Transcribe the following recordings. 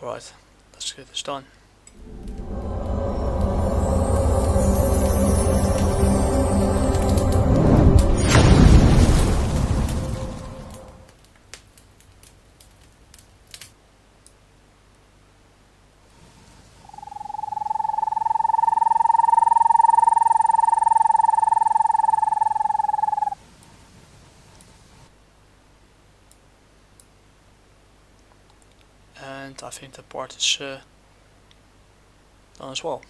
Alright, let's get this done. And I think that part is done as well.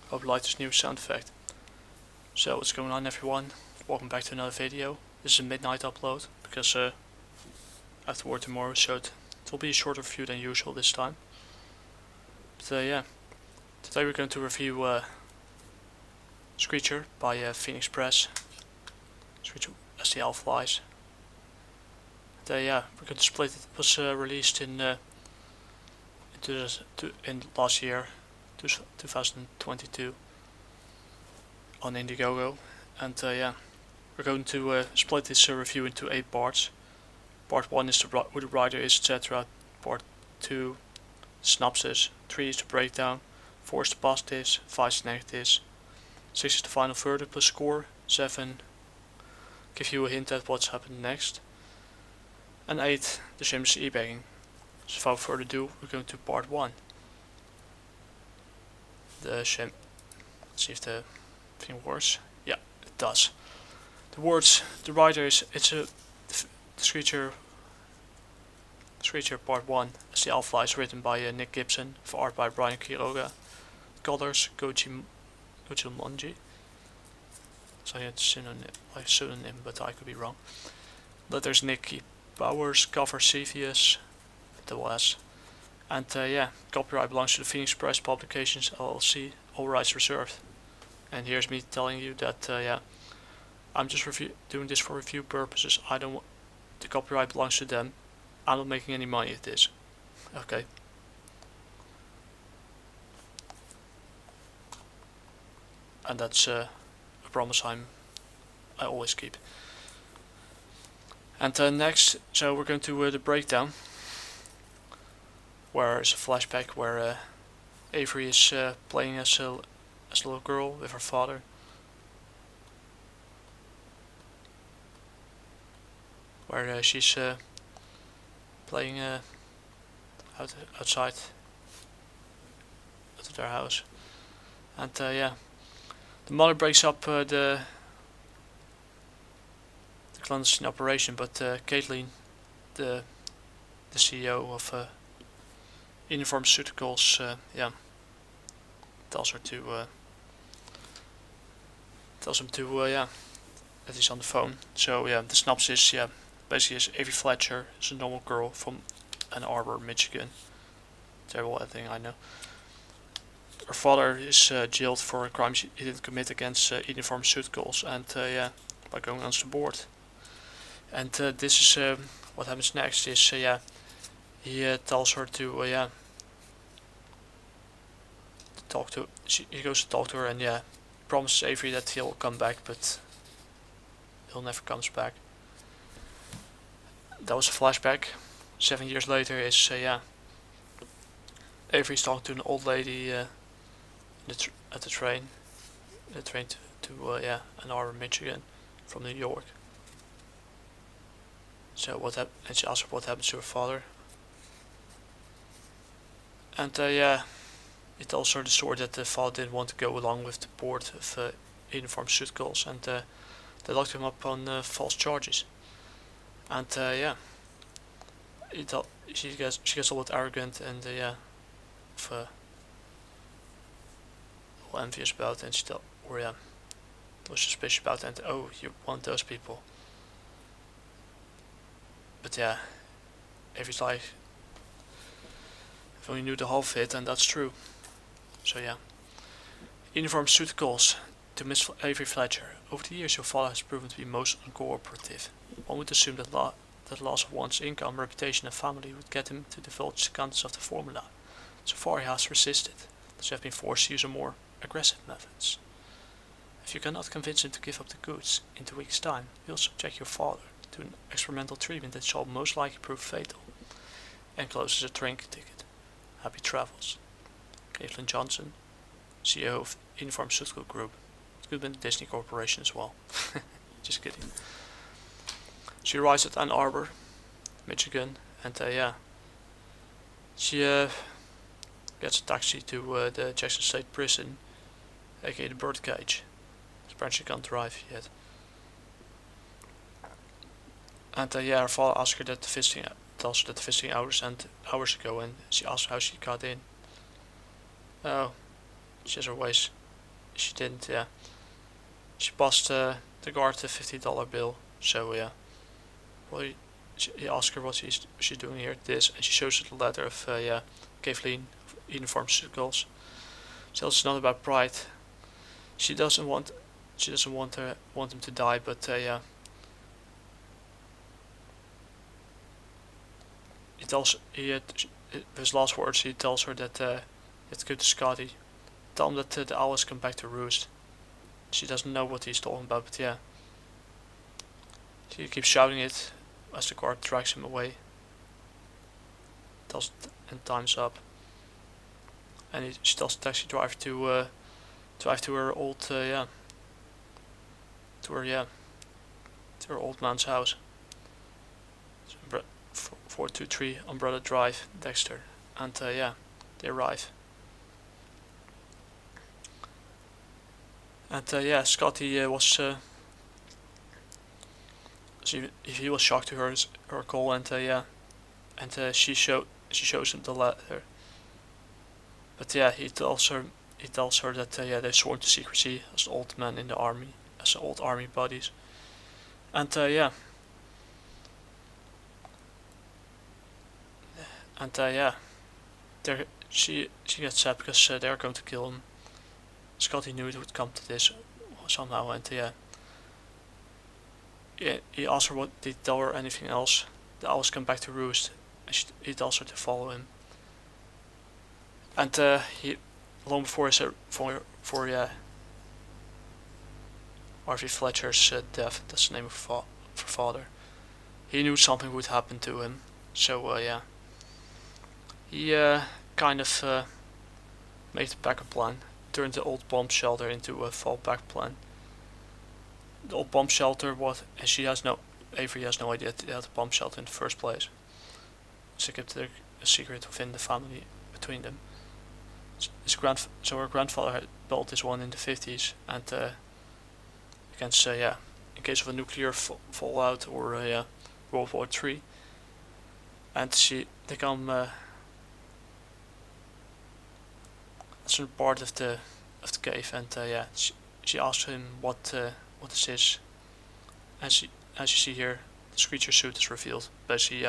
Hope you like this new sound effect. So what's going on, everyone? Welcome back to another video. This is a midnight upload because I have to work tomorrow, so it will be a shorter review than usual this time. But yeah, today we're going to review Screecher by Phoenixpress. Screecher as the owl flies. Yeah, we're going to split it. It was released in last year, 2022, on Indiegogo, and yeah, we're going to split this review into 8 parts. Part 1 is who the writer is, etc. Part 2, synopsis. 3 is the breakdown. 4 is the positives. 5 is the negatives. 6 is the final verdict plus score. 7 give you a hint at what's happened next. And 8, the Shameless ebegging. So without further ado, we're going to part 1. Let's see if the thing works. Yeah, it does. The words, the writer is, it's a Screecher part 1, as the owl flies, written by Nick Gibson, for art by Brian Quiroga, colors Goji Monji. So yeah, it's like pseudonym, but I could be wrong. Letters Nicky Bowers, cover CVS, double S. And yeah, copyright belongs to the Phoenixpress Publications LLC, all rights reserved. And here's me telling you that yeah, I'm just doing this for review purposes. The copyright belongs to them. I'm not making any money at this. Okay. And that's a promise I always keep. And next, so we're going to the breakdown, where is a flashback where Avery is playing as a little girl with her father. Where she's playing outside of their house. And yeah, the mother breaks up the clandestine operation, but Caitlin, the CEO of Pharmaceuticals, yeah, tells him to yeah, that he's on the phone. So yeah, the synopsis, yeah, basically is Avery Fletcher is a normal girl from Ann Arbor, Michigan. Terrible thing, I know. Her father is jailed for a crime he didn't commit against Eden Pharmaceuticals, and yeah, by going on the board. And this is what happens next. Is yeah, he tells her to yeah, he goes to talk to her, and yeah, promises Avery that he'll come back, but he'll never comes back. That was a flashback. 7 years later is yeah, Avery's talking to an old lady at the train to yeah, Ann Arbor, Michigan, from New York. So and she asks her what happens to her father. And yeah, it tells her the story that the father didn't want to go along with the board of Eden Pharmaceuticals, and they locked him up on false charges. And yeah, she gets a lot arrogant and yeah, all envious about it, and was suspicious about it, and oh, you're one of those people. But yeah, Avery's like, if only knew the half of it, and that's true. So yeah, Eden Pharmaceuticals to Miss Avery Fletcher. Over the years, your father has proven to be most uncooperative. One would assume that loss of one's income, reputation, and family would get him to divulge the contents of the formula. So far, he has resisted, as you have been forced to use more aggressive methods. If you cannot convince him to give up the goods in 2 weeks' time, you'll subject your father to an experimental treatment that shall most likely prove fatal. Encloses a train ticket. Happy travels. Caitlin Johnson, CEO of Eden Pharmaceutical Group. It could have been the Disney Corporation as well. Just kidding. She arrives at Ann Arbor, Michigan, and she gets a taxi to the Jackson State Prison, aka the Birdcage. Apparently she can't drive yet. And her father asks her that the visiting hours end hours ago, and she asks how she got in. Oh, she has her ways. She didn't, yeah. She passed the guard a $50 bill, so yeah. Well, he asks her what she's doing here, this, and she shows her the letter of, Kathleen of Eden Pharmaceuticals. She tells it's not about pride. She doesn't want him to die, but yeah. His last words, he tells her that it's good to Scotty. Tell him that the owls come back to roost. She doesn't know what he's talking about, but yeah. She keeps shouting it as the guard drags him away. And time's up. And she tells the taxi driver to drive to her old to her old man's house. 423 Umbrella Drive, Dexter, and they arrive. And Scotty was he was shocked to her call, and she shows him the letter. But yeah, he tells her that they sworn to secrecy as old men in the army, as old army buddies, and she gets sad because they're going to kill him. Scotty knew it would come to this somehow, and he asked her what did he tell her anything else. The owls come back to roost, and he tells her to follow him. And he, long before his Harvey Fletcher's death, that's the name of her father, he knew something would happen to him. So he kind of made a backup plan, turned the old bomb shelter into a fallback plan. The old bomb shelter Avery has no idea that they had a bomb shelter in the first place. So they kept a secret within the family between them. So her grandfather had built this one in the 50s, and against in case of a nuclear fallout or World War III. And they come as a part of the cave, and she asks him what this is. As you see here, the Screecher suit is revealed. Basically,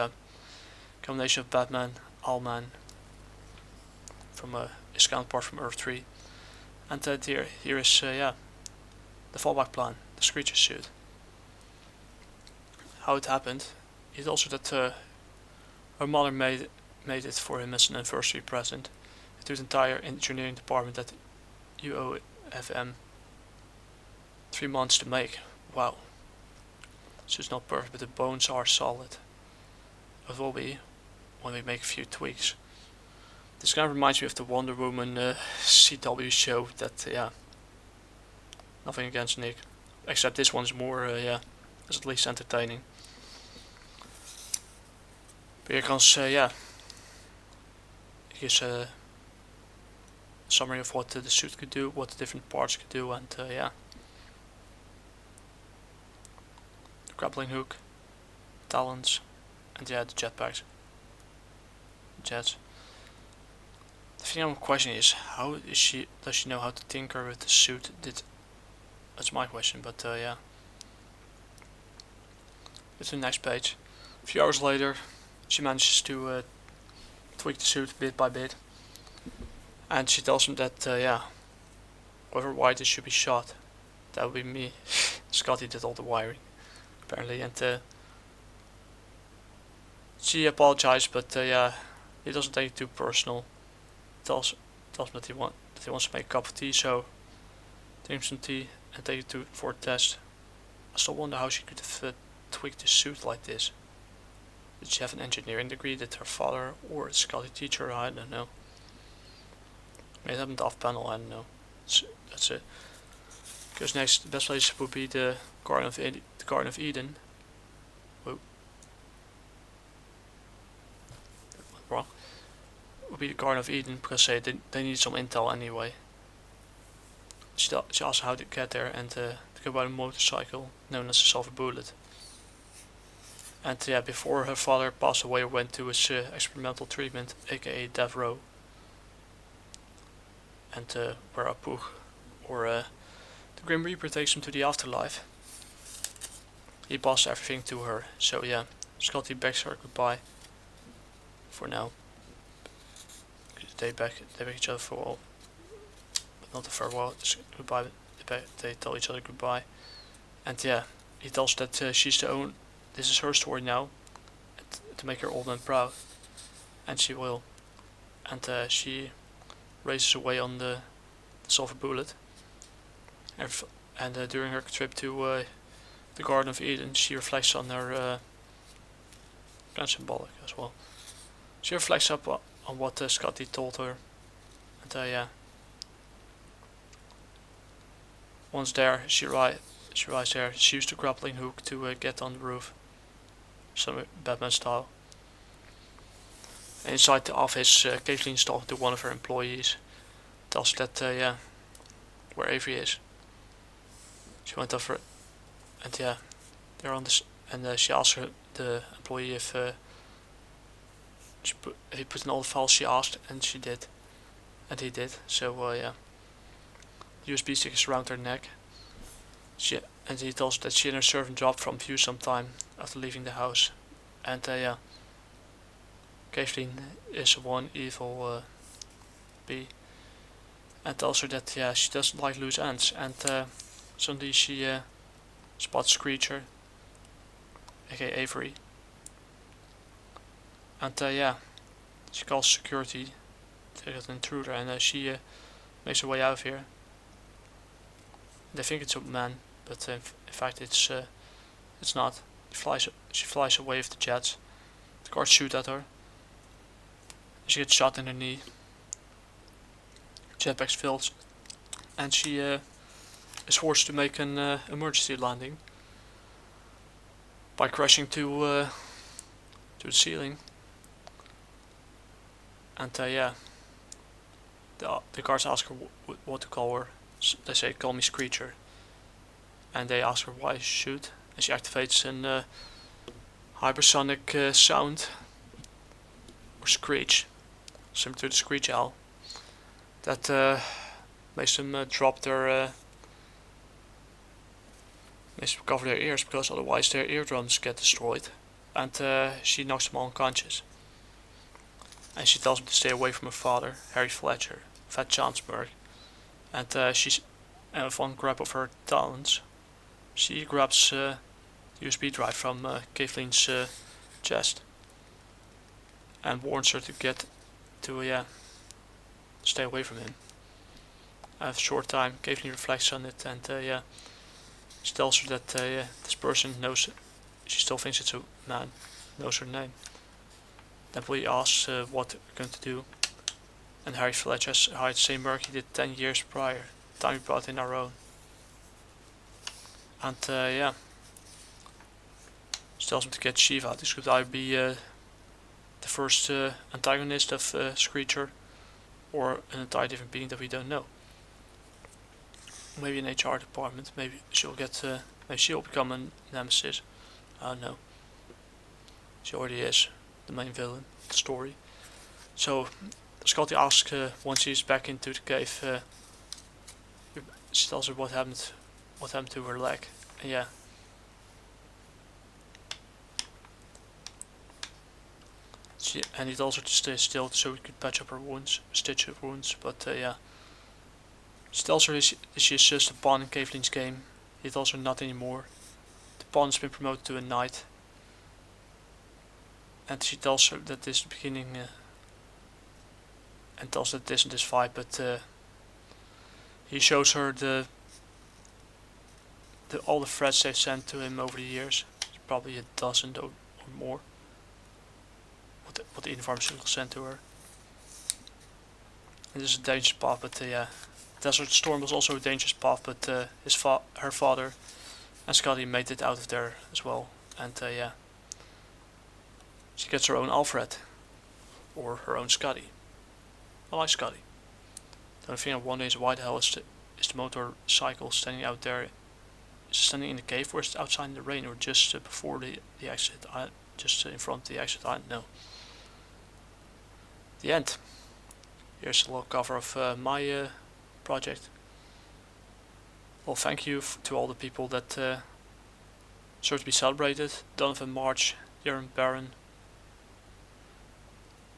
combination of Batman, Owlman, from his counterpart from Earth 3, and here is the fallback plan, the Screecher suit. How it happened? He tells her that her mother made it for him as an anniversary present to the entire engineering department at UOFM. 3 months to make. Wow. So it's not perfect, but the bones are solid. It will be when we make a few tweaks. This kind of reminds me of the Wonder Woman CW show. That nothing against Nick, except this one's more is at least entertaining. But here comes here's a summary of what the suit could do, what the different parts could do, and the grappling hook, talons, and the jetpacks, jets. The thing I'm questioning is does she know how to tinker with the suit? That's my question, but It's the next page. A few hours later, she manages to tweak the suit bit by bit, and she tells him that whoever wired this should be shot. That would be me. Scotty did all the wiring, apparently, and she apologized, but he doesn't take it too personal. Tells him that he wants to make a cup of tea, so drink some tea and take it for a test. I still wonder how she could have tweaked the suit like this. Did she have an engineering degree? Did her father or Scotty teach her? I don't know. May have an off panel, I don't know. That's it. Because next, the best place would be the Garden of Eden. Whoa. Wrong. Would be the Garden of Eden because they need some intel anyway. She asked how to get there and to go by a motorcycle known as the Silver Bullet. And yeah, before her father passed away or went to his experimental treatment, aka Death Row. And where Apu, or the Grim Reaper, takes him to the afterlife. He passed everything to her, so yeah, Scotty begs her goodbye. For now. They beg each other for all, but not a farewell, it's goodbye. They tell each other goodbye. And yeah, he tells her that she's the own. This is her story now, to make her old man proud, and she will. And she races away on the Silver Bullet. And during her trip to the Garden of Eden, she reflects on her. Kind of symbolic as well. She reflects up on what Scotty told her, and yeah. Once there, she arrives there. She used the grappling hook to get on the roof, some Batman style. And inside the office, Caitlin is talking to one of her employees. Tells her that yeah, where Avery is. She went over, and yeah, they're on this, and she asks her, the employee, if he put in all the files she asked, and she did, and he did. So yeah, the USB stick is around her neck. And he tells her that she and her servant dropped from view sometime after leaving the house, and yeah, Kathleen is one evil bee, and tells her that yeah, she doesn't like loose ends, and suddenly she spots Screecher, aka Avery. And yeah, she calls security to get an intruder, and she makes her way out of here. They think it's a man, but in fact it's not. She flies away with the jets. The guards shoot at her. She gets shot in her knee. Jetpack fails, and she is forced to make an emergency landing by crashing to the ceiling. And yeah, the guards ask her what to call her. They say, "Call me Screecher." And they ask her why she shoot, and she activates an hypersonic sound, or screech, similar to the Screech Owl, that makes them drop their, makes them cover their ears, because otherwise their eardrums get destroyed. And she knocks them all unconscious. And she tells him to stay away from her father, Harry Fletcher, Fat Chancellor. And she's, with one grab of her talons, she grabs the USB drive from Kathleen's chest and warns her to get to stay away from him. After a short time, Kathleen reflects on it, and yeah, she tells her that this person knows. She still thinks it's a man, knows her name. The employee asks what they're going to do, and Harry Fletcher hides the same work he did 10 years prior, the time he brought in our own. And yeah, she tells him to get Shiva. This could either be the first antagonist of Screecher, or an entirely different being that we don't know. Maybe an HR department. Maybe she'll get. Maybe she'll become a nemesis. I don't know. She already is the main villain of the story. So Scotty asks once he's back into the cave. She tells her what happened to her leg. And yeah. And he tells her to stay still so he could patch up her wounds, stitch her wounds. But yeah. She tells her she's just a pawn in Kathleen's game. He tells her not anymore. The pawn has been promoted to a knight. And she tells her that this is the beginning, and tells her that this isn't his fight, but he shows her all the threats they've sent to him over the years. It's probably a dozen or more. What the Eden Pharmaceutical sent to her. It is a dangerous path, but yeah. Desert Storm was also a dangerous path, but her father and Scotty made it out of there as well. And yeah. She gets her own Alfred. Or her own Scotty. I like Scotty. The only thing I wonder is why the hell is the motorcycle standing out there, standing in the cave, or is it outside in the rain, or just before the exit, just in front of the exit, I don't know. The end. Here's a little cover of my project. Well, thank you to all the people that deserve to be celebrated. Donovan March, Darren Barron,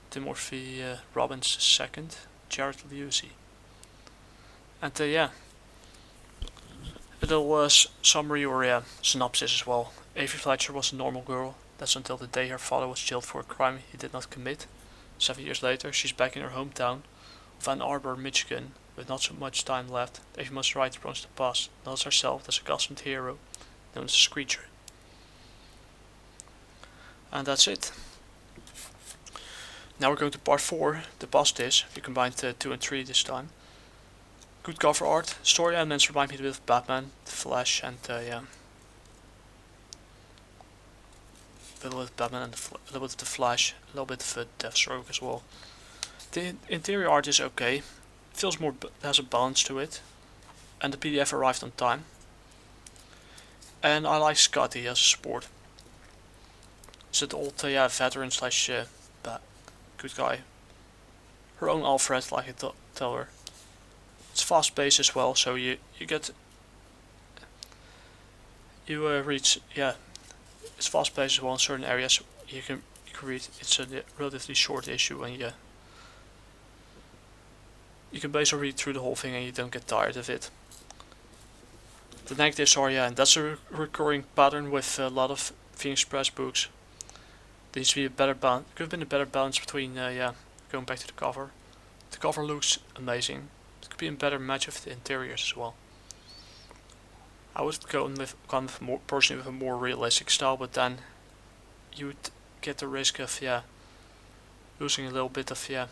Timothy Robbins II, Jared Lucy. And yeah, a little summary or synopsis as well. Avery Fletcher was a normal girl. That's until the day her father was jailed for a crime he did not commit. 7 years later, she's back in her hometown of Ann Arbor, Michigan, with not so much time left. Avery must right the wrongs of the past, not as herself as a cosmic hero known as Screecher. And that's it. Now we're going to part 4, the positives. We combined 2 and 3 this time. Good cover art, story elements remind me a bit of Batman, The Flash, and yeah. A little bit of Batman and a little bit of The Flash, a little bit of Deathstroke as well. The interior art is okay, feels more, has a balance to it, and the PDF arrived on time. And I like Scotty as a sport. Is it old yeah, veteran slash good guy. Her own Alfred, like I tell her. It's fast paced as well, so you reach, yeah, it's fast paced as well in certain areas. You can read. It's a relatively short issue, and yeah, you can basically read through the whole thing and you don't get tired of it. The negatives are, yeah, and that's a recurring pattern with a lot of Phoenixpress books. There needs to be a better balance. Could have been a better balance between, yeah, going back to the cover. The cover looks amazing. It could be a better match with the interiors as well. I would go with more personally with a more realistic style, but then you would get the risk of, yeah, losing a little bit of, yeah,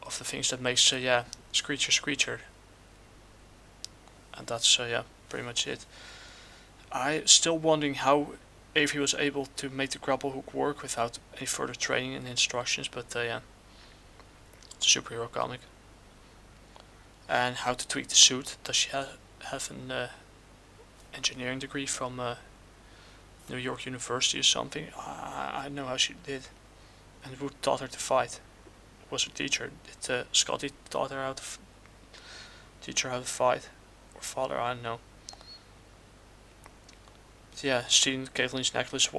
of the things that makes, yeah, Screecher. And that's, yeah, pretty much it. I'm still wondering how Avery was able to make the grapple hook work without any further training and instructions, but yeah, it's a superhero comic. And how to tweak the suit. Does she have an engineering degree from New York University or something? I know how she did. And who taught her to fight? Was her teacher? Did Scotty taught her how to teach her how to fight? Or father? I don't know. Yeah, stealing Caitlin's necklace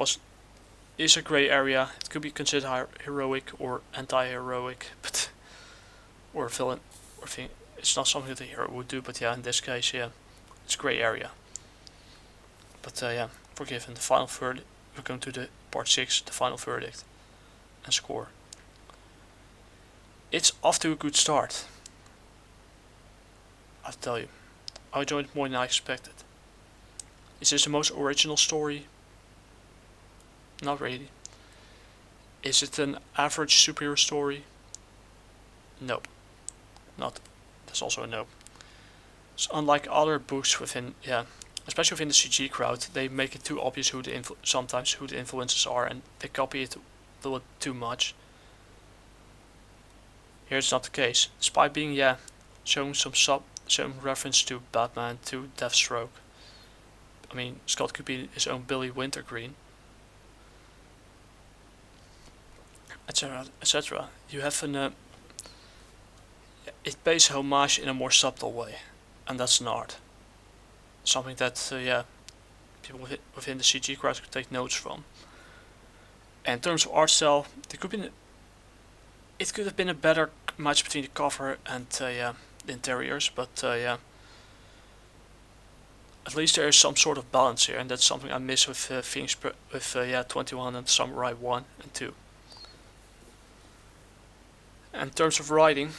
is a grey area. It could be considered heroic or anti-heroic, but or villain or thing. It's not something that a hero would do, but yeah, in this case, yeah, it's grey area. But yeah, forgiven. The final verdict. We're going to the part 6, the final verdict and score. It's off to a good start. I'll tell you, I enjoyed it more than I expected. Is this the most original story? Not really. Is it an average superhero story? Nope. Not. That's also a nope. So unlike other books within, yeah, especially within the CG crowd, they make it too obvious sometimes who the influences are, and they copy it a little too much. Here it's not the case, despite being, yeah, showing some reference to Batman, to Deathstroke. I mean, Scott could be his own Billy Wintergreen, etc., etc. You have an it pays homage in a more subtle way, and that's an art. Something that yeah, people within the CG crowd could take notes from. And in terms of art style, it could have been a better match between the cover and yeah, the interiors, but yeah. At least there is some sort of balance here, and that's something I miss with yeah, 21 and Samurai 1 and 2. And in terms of writing,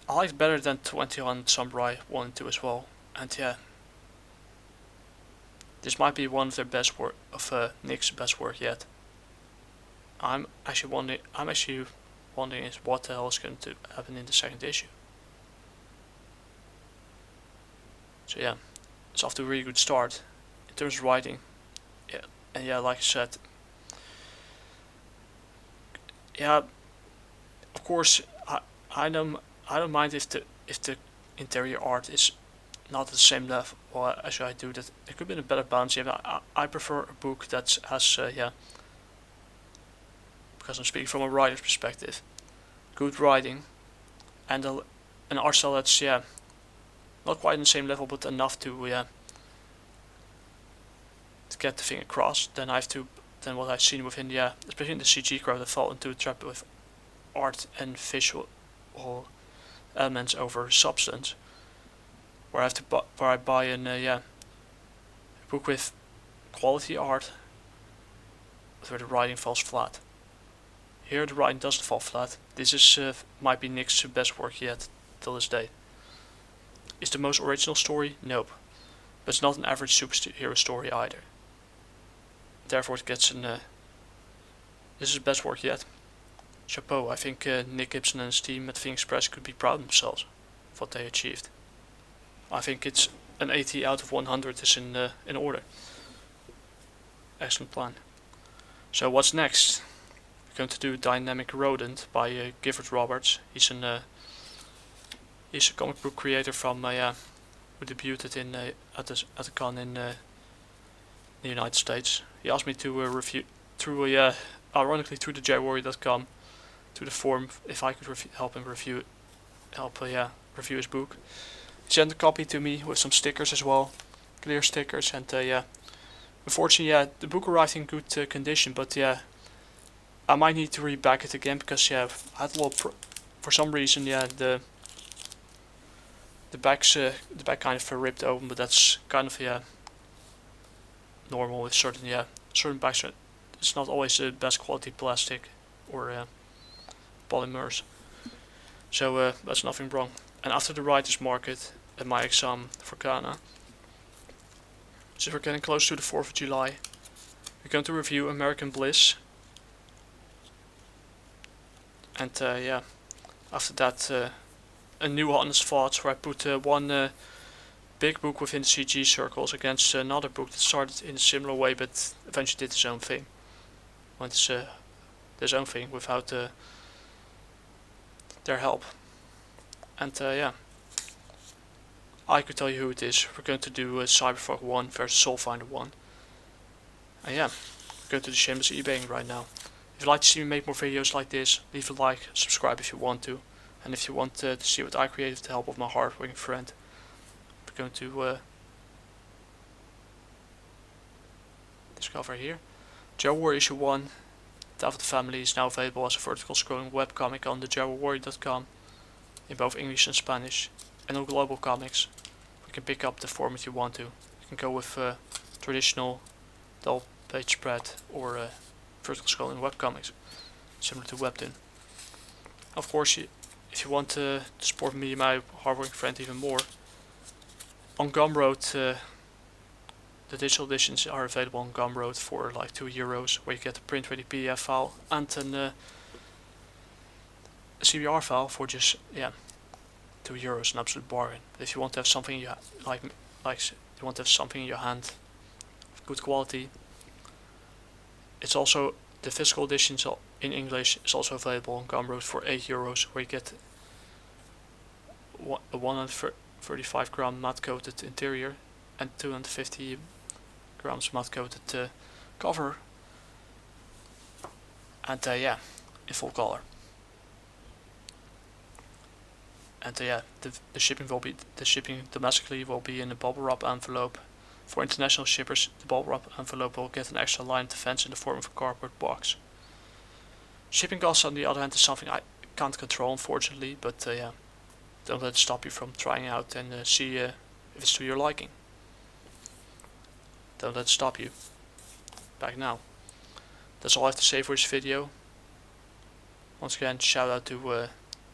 I like it better than 21 Samurai 1 and 2 as well. And yeah, this might be one of their best work, of Nick's best work yet. I'm actually wondering is what the hell is going to happen in the second issue. So yeah, it's off to a really good start in terms of writing. Yeah, and yeah, like I said, yeah, of course, I don't mind if the interior art is not at the same level as I do. That it could be a better balance. Yeah, I prefer a book that has yeah, because I'm speaking from a writer's perspective, good writing and an art style that's yeah, not quite on the same level, but enough to yeah, to get the thing across. Then what I've seen within yeah, especially in the CG crowd, I fall into a trap with art and visual elements over substance, where I buy an yeah, a book with quality art, where the writing falls flat. Here the writing doesn't fall flat. This is might be Nick's best work yet till this day. Is the most original story? Nope, but it's not an average superhero story either. Therefore, it gets an. This is his best work yet. Chapeau! I think Nick Gibson and his team at thephoenixpress could be proud of themselves of what they achieved. I think it's an 80 out of 100 is in order. Excellent plan. So what's next? We're going to do Dynamic Rodent by Gifford Roberts. He's a comic book creator from who debuted in at the con in the United States. He asked me to review through ironically through the jwarrior.com to the forum if I could help him review his book. He sent a copy to me with some stickers as well, clear stickers, and yeah. Unfortunately, yeah, the book arrived in good condition, but yeah, I might need to reback it again because yeah, I had a little for some reason yeah the back kind of ripped open, but that's kind of yeah normal with certain backs. It's not always the best quality plastic or polymers, so that's nothing wrong. And after the writer's market at my exam for Ghana, since we're getting close to the 4th of July, we're going to review American Bliss. And yeah, after that a new Honest Thoughts, where I put one big book within CG circles against another book that started in a similar way but eventually did its own thing. Went his own thing without their help. And yeah, I could tell you who it is. We're going to do Cyberfuck 1 versus Soulfinder 1. And yeah, we're going to do Shameless ebegging right now. If you'd like to see me make more videos like this, leave a like, subscribe if you want to. And if you want to see what I created with the help of my hardworking friend, we're going to discover here. Jawar issue 1, Death of the Family, is now available as a vertical scrolling webcomic on the jawwarrior.com in both English and Spanish, and on Global Comics. You can pick up the format you want to. You can go with traditional double page spread or vertical scrolling webcomics, similar to Webtoon. Of course, if you want to support me and my hardworking friend even more, on Gumroad, the digital editions are available on Gumroad for like €2, where you get a print ready PDF file and a CBR file for just €2, an absolute bargain. But if you want to have something you you want to have something in your hand of good quality, it's also the physical editions in English is also available on Gumroad for €8, where you get a 135 gram matte coated interior and 250 grams matte coated cover, and yeah, in full color. And yeah, the shipping domestically will be in a bubble wrap envelope. For international shippers, the bubble wrap envelope will get an extra line of defense in the form of a cardboard box. Shipping costs, on the other hand, is something I can't control, unfortunately, but yeah, don't let it stop you from trying out and see if it's to your liking. Don't let it stop you. Back now. That's all I have to say for this video. Once again, shout out to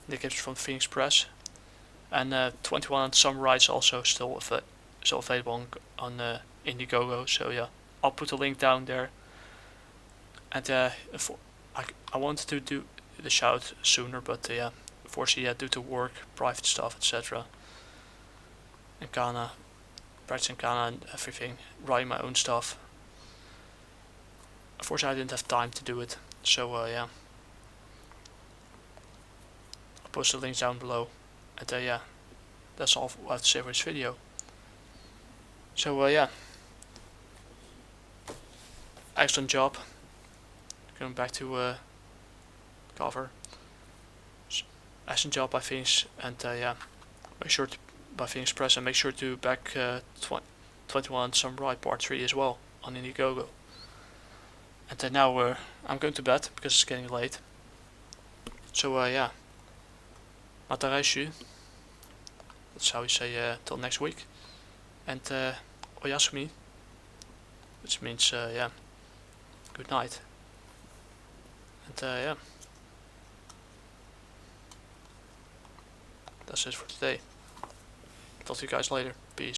Nick Gibson from thephoenixpress, and 21 Summer Rides also still available on Indiegogo. So yeah, I'll put a link down there. And I wanted to do the shout sooner, but yeah, unfortunately, due to work, private stuff, etc. and Kana, practicing Kana and everything, writing my own stuff. Unfortunately, I didn't have time to do it, so yeah. I'll post the links down below, and yeah, that's all I have to say for this video. So yeah, excellent job. Going back to cover. Excellent job by Phoenix, and yeah, make sure to by thephoenixpress, and make sure to back 21 Samurai Part 3 as well on Indiegogo. And then now I'm going to bed because it's getting late. So yeah, Mataraishu. That's how you say till next week. And Oyasumi, which means yeah, good night. And yeah, that's it for today. Talk to you guys later. Peace.